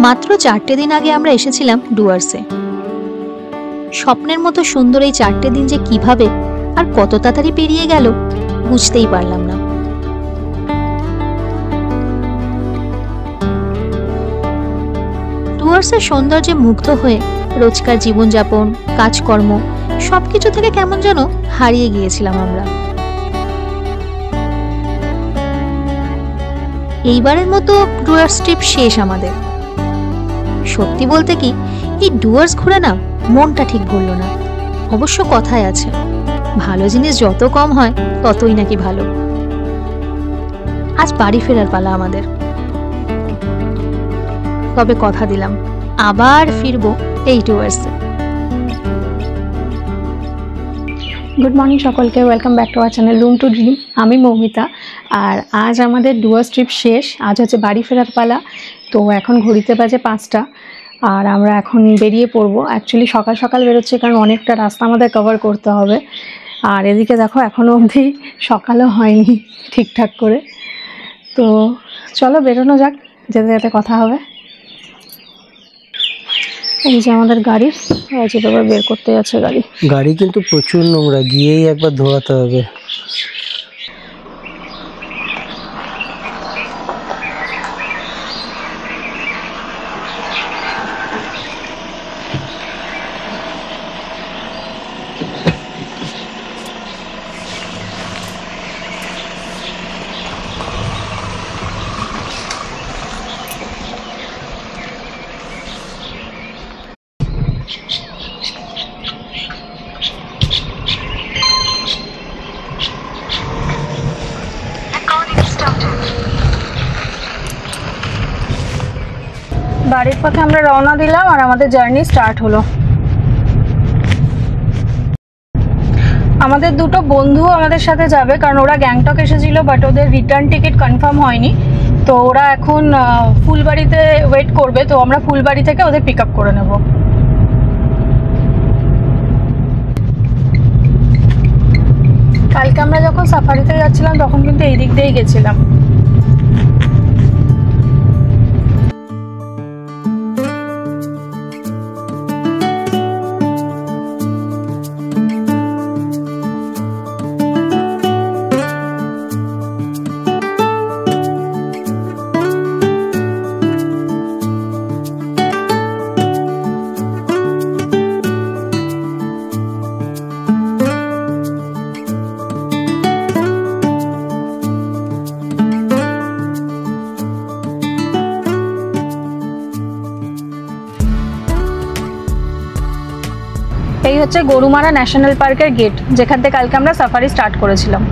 মাত্র 4টে দিন আগে আমরা এসেছিলাম ডুয়ার্সে। স্বপ্নের মতো সুন্দর এই 4টে দিন যে কিভাবে আর কত তাড়াতাড়ি পেরিয়ে গেল বুঝতেই পারলাম না। ডুয়ার্সের সৌন্দর্যে মুগ্ধ হয়ে রোজকার জীবনযাপন, কাজকর্ম সবকিছু থেকে কেমন যেন হারিয়ে গিয়েছিলাম আমরা। এইবারের মতো ডুয়ার্স ট্রিপ শেষ আমাদের। সত্যি বলতে কি, এই ডুয়ার্স ঘুরে না মনটা ঠিক ভরল না। অবশ্য কথায় আছে, ভালো জিনিস যত কম হয় ততই নাকি ভালো। আজ বাড়ি ফেরার পালা আমাদের। তবে কথা দিলাম আবার ফিরবো এই ডুয়ার্সে। গুড মর্নিং সকলকে, welcome back to our channel room to dream. আমি মৌমিতা। আর আজ আমাদের ডুয়ার্স ট্রিপ শেষ। আজ হচ্ছে বাড়ি ফেরার পালা। তো এখন ঘড়িতে বাজে 5টা আর আমরা এখন বেরিয়ে পড়বো। অ্যাকচুয়ালি সকাল সকাল বেরোচ্ছে কারণ অনেকটা রাস্তা আমাদের কভার করতে হবে। আর এদিকে দেখো এখনও অবধি সকালও হয়নি ঠিকঠাক করে। তো চলো বেরোনো যাক, যেতে যেতে কথা হবে। এই যে আমাদের গাড়ি, যেটা বের করতে যাচ্ছে গাড়ি কিন্তু প্রচুর নোংরা, গিয়েই একবার ধোয়াতে হবে। বাড়ির পথে আমরা রওনা দিলাম আর আমাদের জার্নি স্টার্ট হলো। আমাদের দুটো বন্ধু আমাদের সাথে যাবে কারণ ওরা গ্যাংটক এসেছিল, বাট ওদের রিটার্ন টিকিট কনফার্ম হয়নি। তো ওরা এখন ফুলবাড়িতে ওয়েট করবে। তো আমরা ফুলবাড়ি থেকে ওদের পিক আপ করে নেব। কালকে আমরা যখন সাফারিতে যাচ্ছিলাম তখন কিন্তু এই দিক দিয়েই গেছিলাম। এই হচ্ছে গরুমারা ন্যাশনাল পার্কের গেট, যেখান থেকে কালকে আমরা সাফারি স্টার্ট করেছিলাম।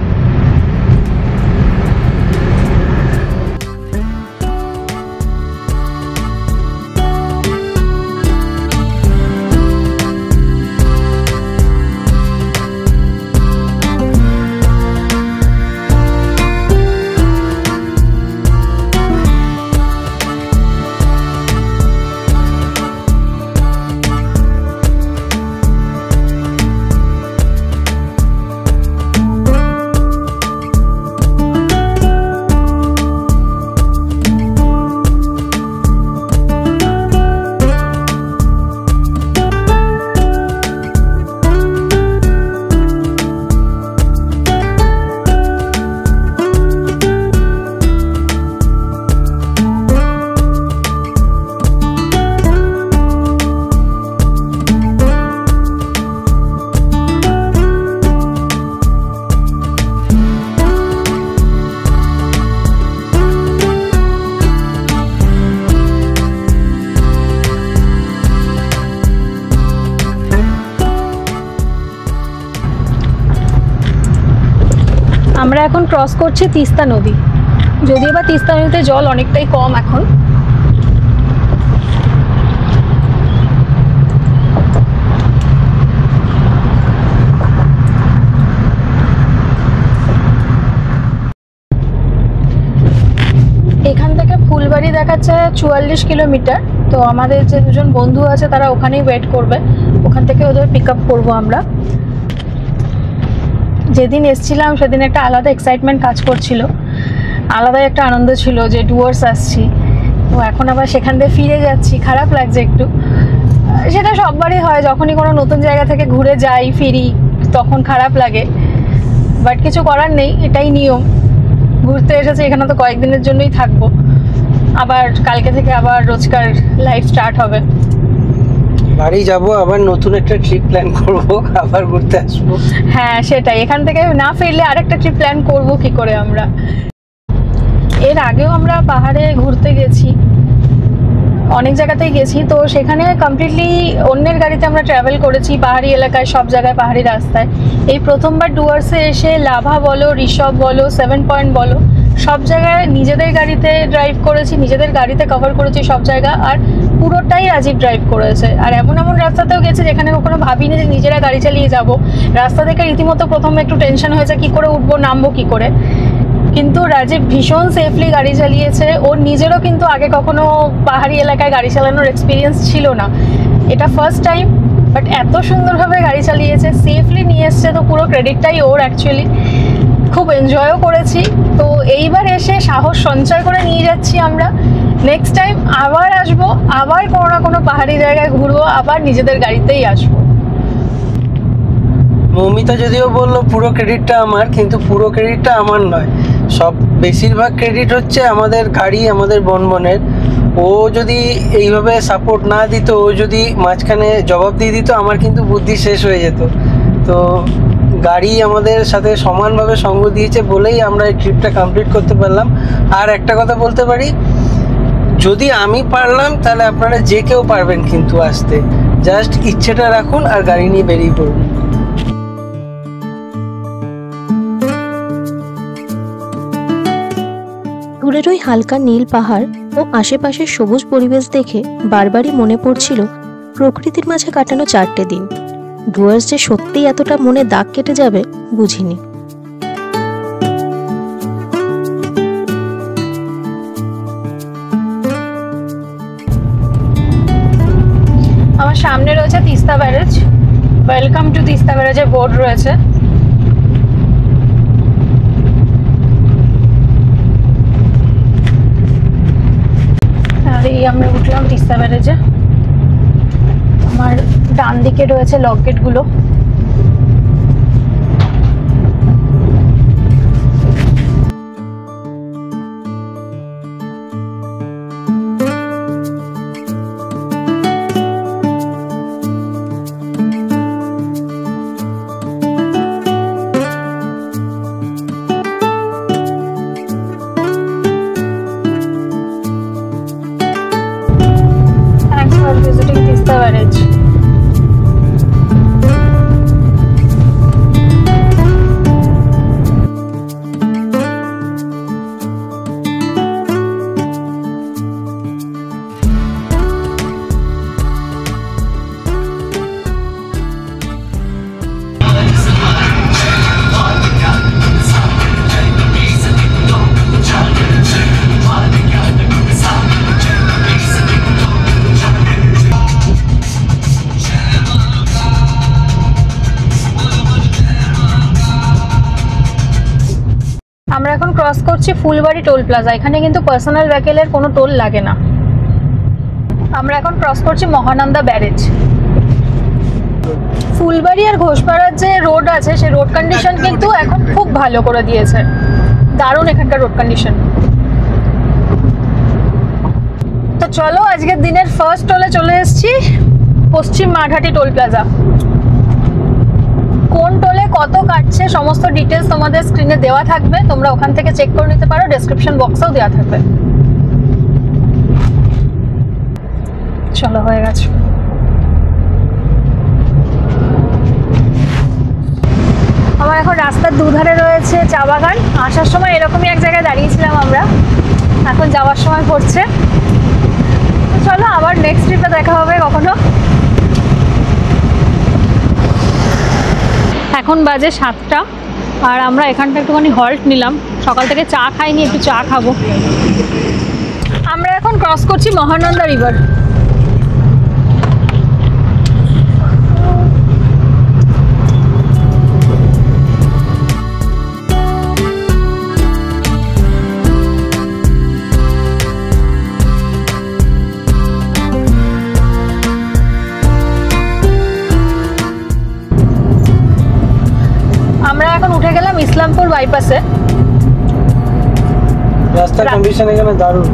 আমরা এখন ক্রস করছি তিস্তা নদী। যদিও বা তিস্তা নদীতে জল অনেকটাই কম এখন। এখান থেকে ফুলবাড়ি দেখাচ্ছে 44 কিলোমিটার। তো আমাদের যে দুজন বন্ধু আছে তারা ওখানেই ওয়েট করবে, ওখান থেকে ওদের পিক আপ করবো আমরা। যেদিন এসেছিলাম সেদিন একটা আলাদা এক্সাইটমেন্ট কাজ করছিল, আলাদাই একটা আনন্দ ছিল যে ডুয়ার্স আসছি। তো এখন আবার সেখান দিয়ে ফিরে যাচ্ছি, খারাপ লাগছে একটু। সেটা সববারই হয়, যখনই কোনো নতুন জায়গা থেকে ঘুরে যাই ফিরি তখন খারাপ লাগে, বাট কিছু করার নেই, এটাই নিয়ম। ঘুরতে এসেছি এখানে তো কয়েকদিনের জন্যই থাকবো, আবার কালকে থেকে আবার রোজকার লাইফ স্টার্ট হবে। বাড়ি যাব, আবার নতুন একটা ট্রিপ প্ল্যান করব, আবার ঘুরতে আসবো। হ্যাঁ সেটাই, এখান থেকে না ফিরলে আরেকটা ট্রিপ প্ল্যান করব কি করে আমরা। এর আগেও আমরা পাহাড়ে ঘুরতে গেছি, অনেক জায়গাতেই গেছি, তো সেখানে কমপ্লিটলি অন্যের গাড়িতে আমরা ট্রাভেল করেছি, পাহাড়ি এলাকায়, সব জায়গায় পাহাড়ি রাস্তায়। এই প্রথমবার ডুয়ার্সে এসে লাভা বলো, ঋষভ বলো, 7 পয়েন্ট বলো, সব জায়গায় নিজেদের গাড়িতে ড্রাইভ করেছি, নিজেদের গাড়িতে কভার করেছি সব জায়গা, আর পুরোটাই রাজীব ড্রাইভ করেছে। আর এমন এমন রাস্তাতেও গেছে যেখানে কখনো ভাবিনি যে নিজেরা গাড়ি চালিয়ে যাব। রাস্তা থেকে রীতিমতো প্রথমে একটু টেনশন হয়েছে, কি করে উঠবো, নামবো কি করে, কিন্তু রাজীব ভীষণ সেফলি গাড়ি চালিয়েছে। ওর নিজেরও কিন্তু আগে কখনো পাহাড়ি এলাকায় গাড়ি চালানোর এক্সপিরিয়েন্স ছিল না, এটা ফার্স্ট টাইম, বাট এত সুন্দরভাবে গাড়ি চালিয়েছে, সেফলি নিয়ে এসছে, তো পুরো ক্রেডিটটাই ওর অ্যাকচুয়ালি। খুব এনজয়ও করেছি। তো এইবার এসে সাহস সঞ্চয় করে নিয়ে যাচ্ছি আমরা, নেক্সট টাইম আবার আসবো, আবার কোনো না কোনো পাহাড়ি জায়গায় ঘুরবো, আবার নিজেদের গাড়িতেই আসবো। মৌমিতা যদিও বললো পুরো ক্রেডিটটা আমার, কিন্তু পুরো ক্রেডিটটা আমার নয়, সব বেশিরভাগ ক্রেডিট হচ্ছে আমাদের গাড়ি, আমাদের বনবনের। ও যদি এইভাবে সাপোর্ট না দিত, ও যদি মাঝখানে জবাব দিয়ে দিত, আমার কিন্তু বুদ্ধি শেষ হয়ে যেত। তো গাড়ি আমাদের সাথে সমানভাবে সঙ্গ দিয়েছে বলেই আমরা এই ট্রিপটা কমপ্লিট করতে পারলাম। আর একটা কথা বলতে পারি, যদি আমি পারলাম তাহলে আপনারা যে কেউ পারবেন কিন্তু আসতে, জাস্ট ইচ্ছেটা রাখুন আর গাড়ি নিয়ে বেরিয়ে পড়ুন। দূরের ওই হালকা নীল পাহাড় ও আশেপাশের সবুজ পরিবেশ দেখে বারবারই মনে পড়ছিল প্রকৃতির মাঝে কাটানো 4টে দিন। ডুয়ার্স যে সত্যিই এতটা মনে দাগ কেটে যাবে বুঝিনি। আমার সামনে রয়েছে Teesta barrage, welcome to Teesta ব্যারেজের বোর্ড রয়েছে। আর এই আমরা উঠলাম তিস্তা ব্যারেজে, আমার ডান দিকে রয়েছে লক গেটগুলো। Visiting Tista Barrage. আমরা এখন ক্রস করছি ফুলবাড়ি টোল প্লাজা। এখানে কিন্তু পার্সোনাল ভেহিকেলের কোনো টোল লাগে না। আমরা এখন ক্রস করছি মহানন্দা ব্যারেজ। ফুলবাড়ি আর ঘোষপাড়ার যে রোড আছে, সেই রোড কন্ডিশন কিন্তু এখন খুব ভালো করে দিয়েছে, দারুণ এখানকার রোড কন্ডিশন। তো চলো, আজকের দিনের ফার্স্ট টোলে চলে এসেছি, পশ্চিম মারঘাটি টোল প্লাজা। কোন টোলে কত কাটছে সমস্ত ডিটেলস তোমাদের স্ক্রিনে দেওয়া থাকবে, তোমরা ওখান থেকে চেক করে নিতে পারো, ডেসক্রিপশন বক্সেও দেওয়া থাকবে। চলো, হয়ে গেছে। আমার এখন রাস্তার দুধারে রয়েছে চা বাগান। আসার সময় এরকমই এক জায়গায় দাঁড়িয়েছিলাম আমরা, এখন যাওয়ার সময় পড়ছে। চলো, আবার নেক্সট ট্রিপে দেখা হবে কখনো। এখন বাজে 7টা, আর আমরা এখানটা একটুখানি হল্ট নিলাম, সকাল থেকে চা খাইনি, একটু চা খাবো। আমরা এখন ক্রস করছি মহানন্দা রিভার। বাইপাসে। রাস্তার কন্ডিশন এখানে দারুণ।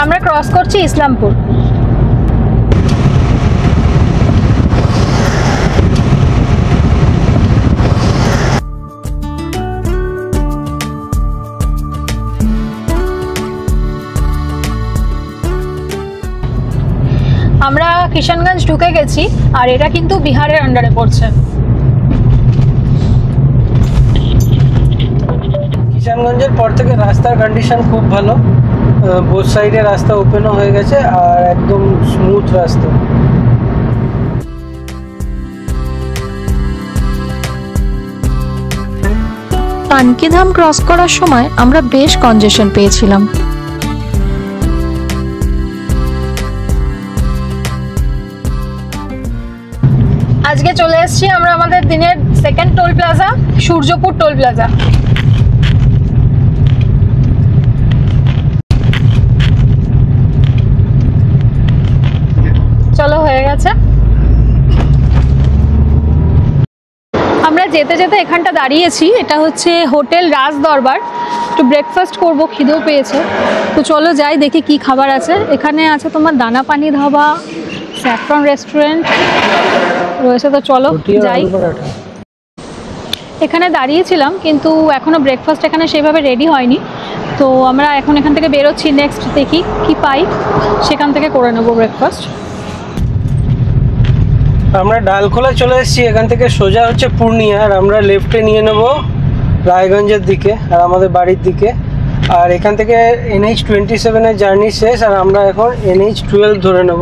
আমরা ক্রস করছি ইসলামপুর। আমরা কিষানগঞ্জ ঢুকে গেছি, আর এটা কিন্তু বিহারের আন্ডারে পড়ছে। কিষানগঞ্জের পর থেকে রাস্তার কন্ডিশন খুব ভালো, বোথ সাইডে রাস্তা ওপেনও হয়ে গেছে আর একদম স্মুথ রাস্তা। পানকিধাম ক্রস করার সময় আমরা বেশ কনজেশন পেয়েছিলাম। আজকে চলে এসেছি আমরা আমাদের দিনের second toll plaza, Suryapur toll plaza. চলো, হয়ে গেছে। আমরা যেতে যেতে এখানটা দাঁড়িয়েছি, এটা হচ্ছে হোটেল রাজ দরবার। একটু ব্রেকফাস্ট করবো, খিদেও পেয়েছে, তো চলো যাই দেখি কি খাবার আছে। এখানে আছে তোমার দানা পানি ধাবা, স্যাফরন রেস্টুরেন্ট রয়েছে, তো চলো যাই। এখানে দাঁড়িয়েছিলাম কিন্তু এখনো ব্রেকফাস্ট এখানে সেইভাবে রেডি হয়নি, তো আমরা এখন এখান থেকে বেরোচ্ছি। নেক্সট দেখি কি পাই, সেখান থেকে করে নেবো ব্রেকফাস্ট। আমরা ডালখোলা চলে এসেছি, এখান থেকে সোজা হচ্ছে পূর্ণিয়া, আর আমরা লেফটে নিয়ে নেব রায়গঞ্জের দিকে আর আমাদের বাড়ির দিকে। আর এখান থেকে NH27-এর জার্নি শেষ, আর আমরা এখন NH12 ধরে নেব,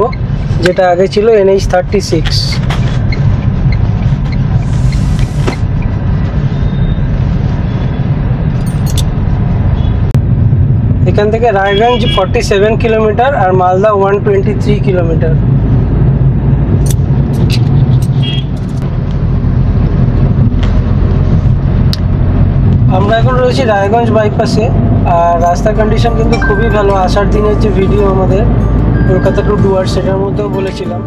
যেটা আগে ছিল NH36। এখান থেকে রায়গঞ্জ 47 কিলোমিটার আর মালদা 123 কিলোমিটার। আমরা এখন রয়েছি রায়গঞ্জ বাইপাসে, আর রাস্তার কন্ডিশন কিন্তু খুবই ভালো। আসার দিনের যে ভিডিও আমাদের কলকাতা টু ডুয়ার্স, সেটার মধ্যেও বলেছিলাম।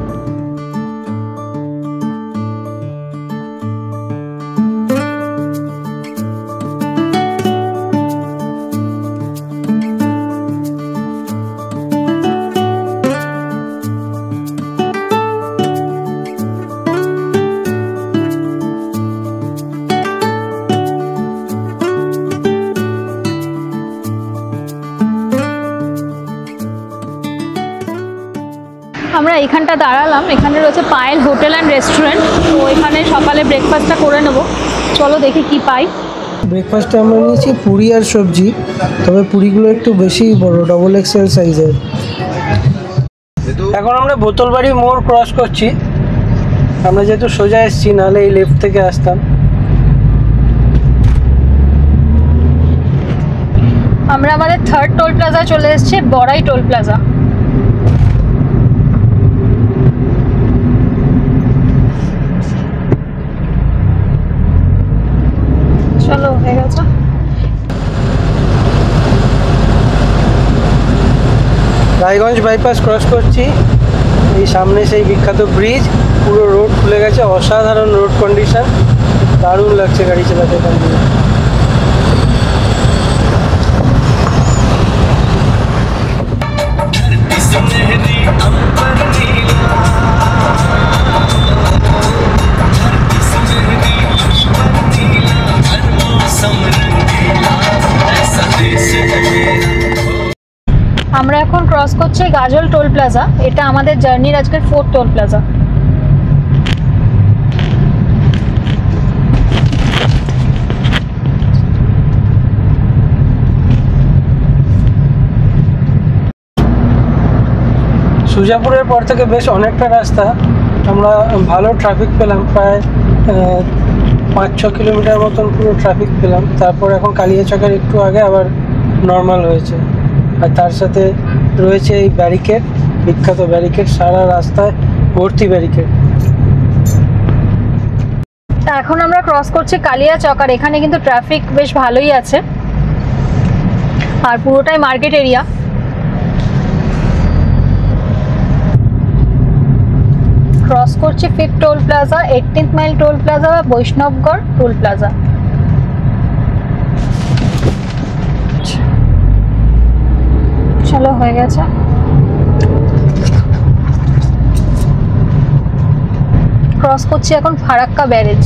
আমরা এখানটা দাঁড়ালাম, এখানে রয়েছে পায়েল হোটেল অ্যান্ড রেস্টুরেন্ট, তো এখানে সকালে ব্রেকফাস্টটা করে নেব। চলো দেখি কি পাই। ব্রেকফাস্টে আমরা নিয়েছি পুরি আর সবজি, তবে পুরিগুলো একটু বেশি বড়, ডবল এক্সেল সাইজের। এখন আমরা বোতলবাড়ি মোড় ক্রস করছি। আমরা যেহেতু সোজা এসেছি, নাহলে এই লেফট থেকে আসতাম। আমরা আমাদের থার্ড টোল প্লাজা চলে এসেছি, বড়াই টোল প্লাজা। চলো, হয়ে গেছে। রায়গঞ্জ বাইপাস ক্রস করছি, এই সামনে সেই বিখ্যাত ব্রিজ, পুরো রোড খুলে গেছে, অসাধারণ রোড কন্ডিশন, দারুণ লাগছে গাড়ি চালাতে এখান দিয়ে। আমরা এখন ক্রস করছি গাজল টোল প্লাজা, এটা আমাদের জার্নির আজকের ফোর্থ টোল প্লাজা। সুজাপুরের পর থেকে বেশ অনেকটা রাস্তা, আমরা ভালো ট্রাফিক পেলাম, প্রায় 5-6 কিলোমিটার মতন পুরো ট্রাফিক পেলাম। তারপর এখন কালিয়াচকের একটু আগে আবার নর্মাল হয়েছে। আর তার সাথে রয়েছে এই ব্যারিকেড, বিখ্যাত ব্যারিকেড, সারা রাস্তায় ভর্তি ব্যারিকেড। এখন আমরা ক্রস করছি কালিয়াচক, আর এখানে কিন্তু ট্রাফিক বেশ ভালোই আছে, আর পুরোটাই মার্কেট এরিয়া। ক্রস করছি 5th toll plaza, 18th mile toll plaza বা বৈষ্ণবগড় টোল প্লাজা। চলো, হয়ে গেছে। ক্রস করছি এখন ফারাক্কা ব্যারেজ।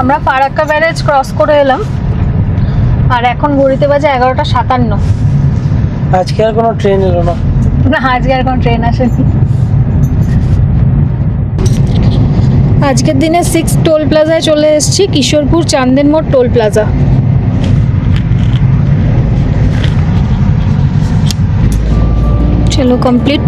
আমরা ফারাক্কা ব্যারেজ ক্রস করে এলাম, আর এখন ঘড়িতে বাজে 11:57। আজকে আর কোনো ট্রেন এলো না? না, আজকে আর কোনো ট্রেন আসেনি। আজকের দিনে 6th টোল প্লাজায় চলে এসেছি, কিশোরপুর চান্দেন মোড় টোল প্লাজা। চলো, কমপ্লিট।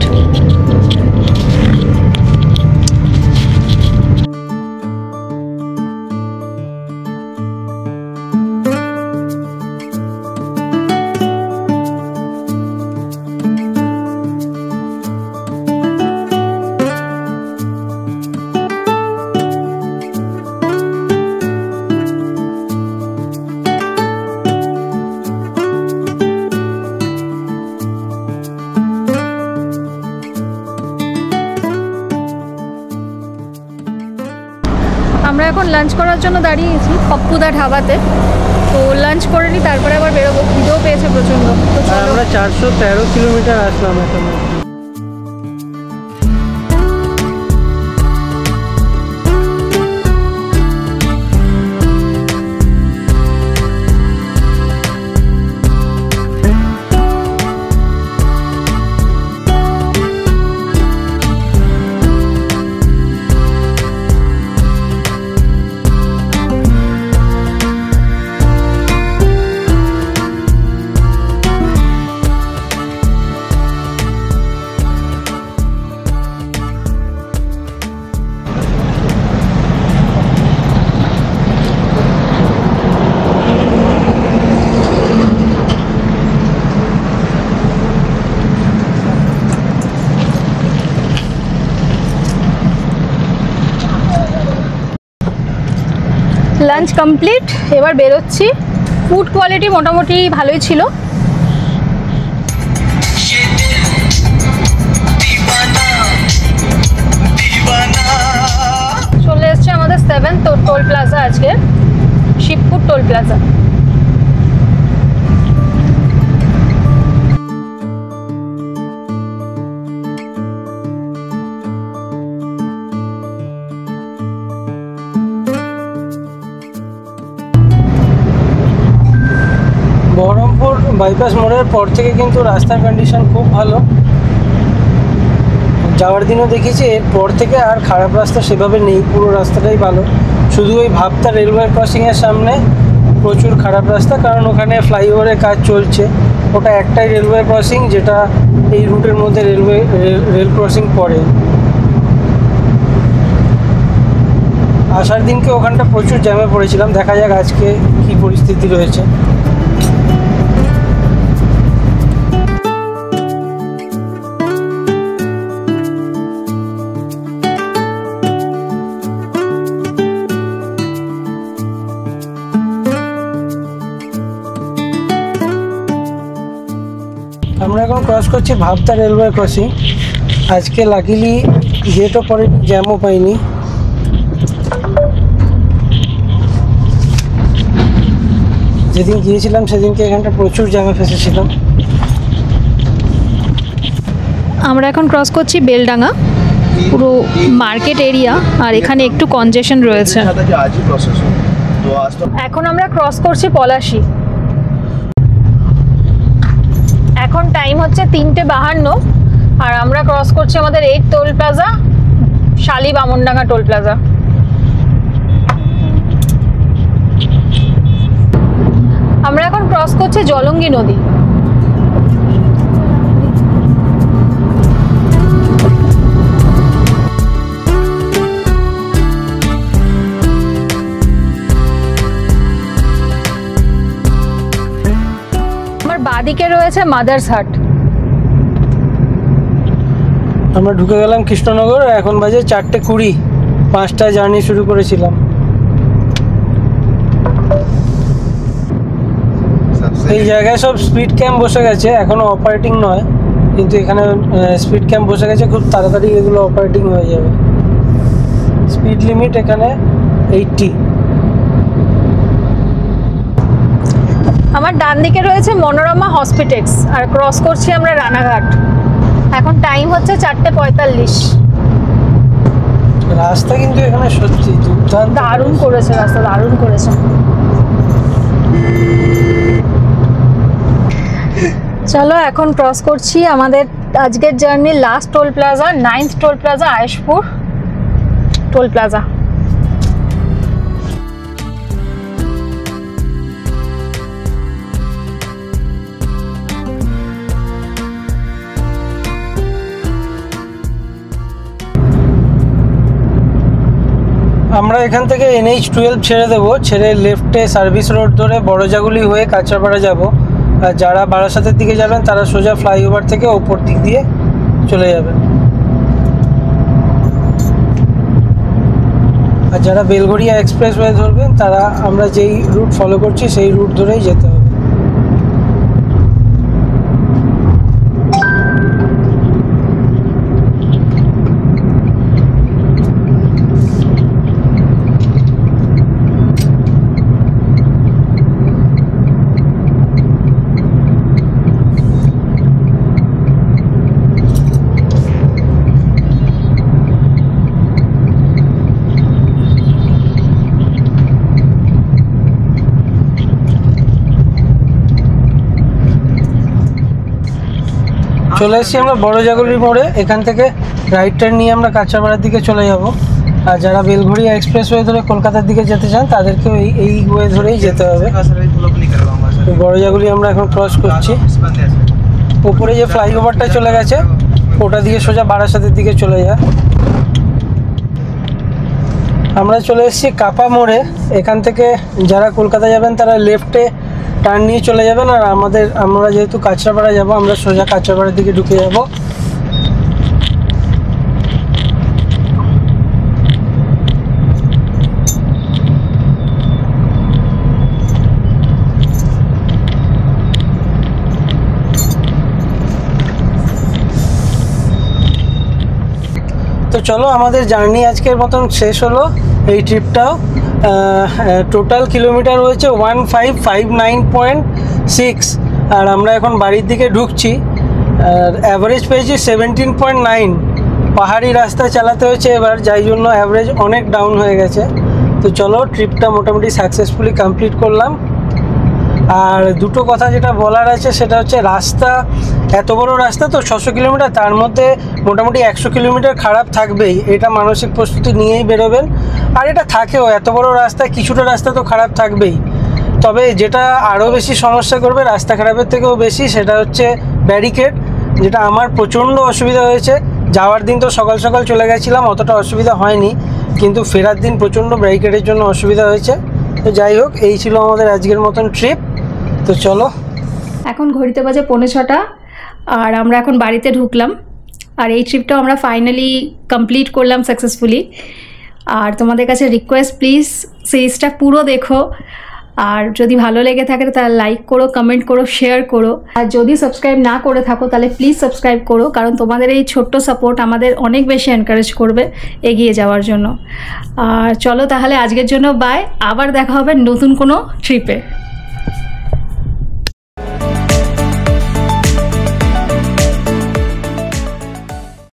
আমরা এখন লাঞ্চ করার জন্য দাঁড়িয়েছি পপ্পুদা ধাবাতে, তো লাঞ্চ করে নিই, তারপরে আবার বেরোবো। খিদেও পেয়েছে প্রচণ্ড। তো চলো। আমরা 413 কিলোমিটার আসলাম এখন। লাঞ্চ কমপ্লিট, এবার বেরোচ্ছি। ফুড কোয়ালিটি মোটামুটি ভালোই ছিল। চলে এসছে আমাদের 7th টোল প্লাজা, আজকে Shibpur toll plaza. Baharampur bypass মোড়ের পর থেকে কিন্তু রাস্তার কন্ডিশন খুব ভালো। যাওয়ার দিনও দেখেছি, এরপর থেকে আর খারাপ রাস্তা সেভাবে নেই, পুরো রাস্তাটাই ভালো। শুধু ওই ভাবতা রেলওয়ে ক্রসিংয়ের সামনে প্রচুর খারাপ রাস্তা, কারণ ওখানে ফ্লাইওভারের কাজ চলছে। ওটা একটাই রেলওয়ে ক্রসিং যেটা এই রুটের মধ্যে রেল ক্রসিং পড়ে। আসার দিনকে ওখানটা প্রচুর জ্যামে পড়েছিলাম, দেখা যাক আজকে কী পরিস্থিতি রয়েছে। আমরা এখন ক্রস করছি ভাবতা রেলওয়ে ক্রসিং। আজকে লাকিলি গেটও পরে, জ্যামও পাইনি। যেদিন গিয়েছিলাম সেদিনকে এখানটা প্রচুর জ্যামে ফেসেছিলাম। আমরা এখন ক্রস করছি বেলডাঙ্গা, পুরো মার্কেট এরিয়া, আর এখানে একটু কনজেশন রয়েছে। এখন আমরা ক্রস করছি পলাশী। এখন টাইম হচ্ছে 3:52, আর আমরা ক্রস করছি আমাদের 8th টোল প্লাজা, শালি বামনডাঙ্গা টোল প্লাজা। হচ্ছে জলঙ্গি নদী। আমার বাদিকে রয়েছে মাদার্স হাট। আমরা ঢুকে গেলাম কৃষ্ণনগর, এখন বাজে 4:20, 5টা জার্নি শুরু করেছিলাম। এই জায়গায় সব স্পিড ক্যাম্প বসে গেছে, এখনো অপারেটিং নয়, কিন্তু এখানে স্পিড ক্যাম্প বসে গেছে, খুব তাড়াতাড়ি এগুলো অপারেটিং হয়ে যাবে। স্পিড লিমিট এখানে 80। আমার ডান দিকে রয়েছে মনোরমা হসপিটেক্স, আর ক্রস করছি আমরা রানাঘাট। এখন টাইম হচ্ছে 4:45। রাস্তা কিন্তু এখানে সত্যি দুর্দান্ত, দারুণ করেছে রাস্তা, দারুণ করেছে। চলো এখন ক্রস করছি আমাদের আজকের জার্নির last toll plaza, 9th toll plaza, Ayeshpur toll plaza. আমরা এখান থেকে NH-12 ছেড়ে দেবো, ছেড়ে লেফটে সার্ভিস রোড ধরে বড়জাগুলি হয়ে কাঁচরাপাড়া যাব। আর যারা বারাসাতের দিকে যাবেন তারা সোজা ফ্লাইওভার থেকে ওপর দিক দিয়ে চলে যাবেন। আর যারা বেলঘরিয়া এক্সপ্রেসওয়ে ধরবেন তারা আমরা যেই রুট ফলো করছি সেই রুট ধরেই যেতে হবে। চলে এসেছি আমরা বড়জাগুলির মোড়ে, এখান থেকে রাইট টার্ন নিয়ে আমরা কাঁচরাপাড়ার দিকে চলে যাব। আর যারা বেলঘরিয়া এক্সপ্রেসওয়ে ধরে কলকাতার দিকে যেতে চান তাদেরকেও এই ওয়ে ধরেই যেতে হবে। বড়জাগুলি আমরা এখন ক্রস করছি, উপরে যে ফ্লাইওভারটা চলে গেছে ওটা দিয়ে সোজা বারাসাতের দিকে চলে যায়। আমরা চলে এসেছি কাপা মোড়ে, এখান থেকে যারা কলকাতা যাবেন তারা লেফটে টার্ন নিয়ে চলে যাবেন। আর আমরা যেহেতু কাঁচরাপাড়া যাব, আমরা সোজা কাঁচরাপাড়ার দিকে ঢুকে যাব। তো চলো, আমাদের জার্নি আজকের মতন শেষ হলো। এই ট্রিপটাও টোটাল কিলোমিটার হয়েছে 1559.6, আর আমরা এখন বাড়ির দিকে ঢুকছি। আর অ্যাভারেজ পেয়েছি 17.9। পাহাড়ি রাস্তা চালাতে হয়েছে এবার, যাই জন্য অ্যাভারেজ অনেক ডাউন হয়ে গেছে। তো চলো, ট্রিপটা মোটামুটি সাকসেসফুলি কমপ্লিট করলাম। আর দুটো কথা যেটা বলার আছে সেটা হচ্ছে, রাস্তা এত বড় রাস্তা তো 600 কিলোমিটার, তার মধ্যে মোটামুটি 100 কিলোমিটার খারাপ থাকবেই, এটা মানসিক প্রস্তুতি নিয়েই বেরোবেন। আর এটা থাকেও, এত বড় রাস্তায় কিছুটা রাস্তা তো খারাপ থাকবেই। তবে যেটা আরও বেশি সমস্যা করবে রাস্তা খারাপের থেকেও বেশি, সেটা হচ্ছে ব্যারিকেড, যেটা আমার প্রচণ্ড অসুবিধা হয়েছে। যাওয়ার দিন তো সকাল সকাল চলে গেছিলাম, অতটা অসুবিধা হয়নি, কিন্তু ফেরার দিন প্রচণ্ড ব্যারিকেডের জন্য অসুবিধা হয়েছে। তো যাই হোক, এই ছিল আমাদের আজকের মতন ট্রিপ। তো চলো, এখন ঘড়িতে বাজে 5:45, আর আমরা এখন বাড়িতে ঢুকলাম। আর এই ট্রিপটাও আমরা ফাইনালি কমপ্লিট করলাম সাকসেসফুলি। আর তোমাদের কাছে রিকোয়েস্ট, প্লিজ সিরিজটা পুরো দেখো। আর যদি ভালো লেগে থাকে তাহলে লাইক করো, কমেন্ট করো, শেয়ার করো। আর যদি সাবস্ক্রাইব না করে থাকো তাহলে প্লিজ সাবস্ক্রাইব করো, কারণ তোমাদের এই ছোট্ট সাপোর্ট আমাদের অনেক বেশি এনকারেজ করবে এগিয়ে যাওয়ার জন্য। আর চলো তাহলে আজকের জন্য বাই, আবার দেখা হবে নতুন কোনো ট্রিপে।